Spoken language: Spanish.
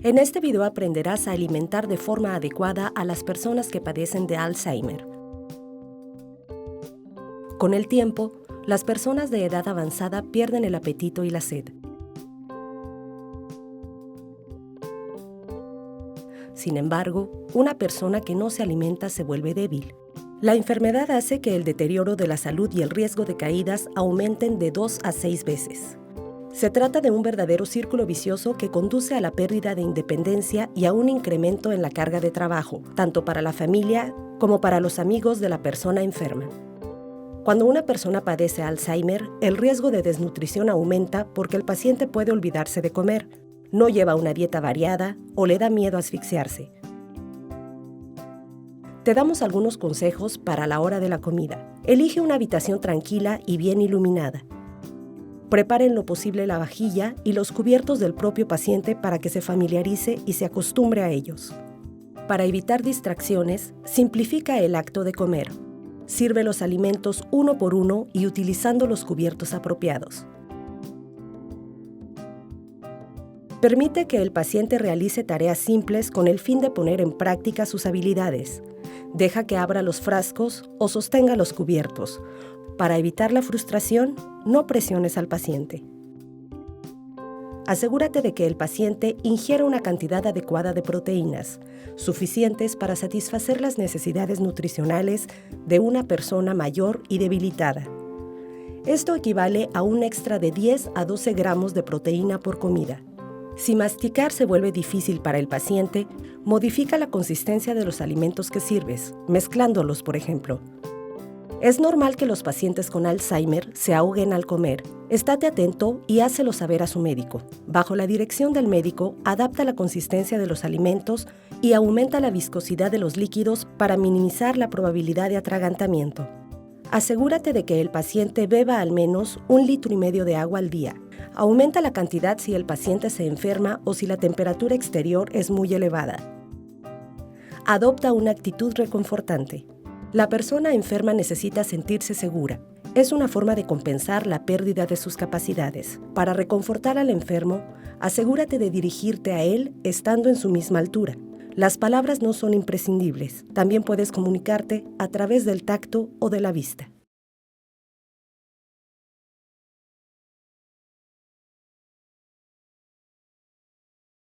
En este video aprenderás a alimentar de forma adecuada a las personas que padecen de Alzheimer. Con el tiempo, las personas de edad avanzada pierden el apetito y la sed. Sin embargo, una persona que no se alimenta se vuelve débil. La enfermedad hace que el deterioro de la salud y el riesgo de caídas aumenten de 2 a 6 veces. Se trata de un verdadero círculo vicioso que conduce a la pérdida de independencia y a un incremento en la carga de trabajo, tanto para la familia como para los amigos de la persona enferma. Cuando una persona padece Alzheimer, el riesgo de desnutrición aumenta porque el paciente puede olvidarse de comer, no lleva una dieta variada o le da miedo a asfixiarse. Te damos algunos consejos para la hora de la comida. Elige una habitación tranquila y bien iluminada. Prepara en lo posible la vajilla y los cubiertos del propio paciente para que se familiarice y se acostumbre a ellos. Para evitar distracciones, simplifica el acto de comer. Sirve los alimentos uno por uno y utilizando los cubiertos apropiados. Permite que el paciente realice tareas simples con el fin de poner en práctica sus habilidades. Deja que abra los frascos o sostenga los cubiertos. Para evitar la frustración, no presiones al paciente. Asegúrate de que el paciente ingiera una cantidad adecuada de proteínas, suficientes para satisfacer las necesidades nutricionales de una persona mayor y debilitada. Esto equivale a un extra de 10 a 12 gramos de proteína por comida. Si masticar se vuelve difícil para el paciente, modifica la consistencia de los alimentos que sirves, mezclándolos, por ejemplo. Es normal que los pacientes con Alzheimer se ahoguen al comer. Estate atento y hácelo saber a su médico. Bajo la dirección del médico, adapta la consistencia de los alimentos y aumenta la viscosidad de los líquidos para minimizar la probabilidad de atragantamiento. Asegúrate de que el paciente beba al menos 1,5 litros de agua al día. Aumenta la cantidad si el paciente se enferma o si la temperatura exterior es muy elevada. Adopta una actitud reconfortante. La persona enferma necesita sentirse segura. Es una forma de compensar la pérdida de sus capacidades. Para reconfortar al enfermo, asegúrate de dirigirte a él estando en su misma altura. Las palabras no son imprescindibles. También puedes comunicarte a través del tacto o de la vista.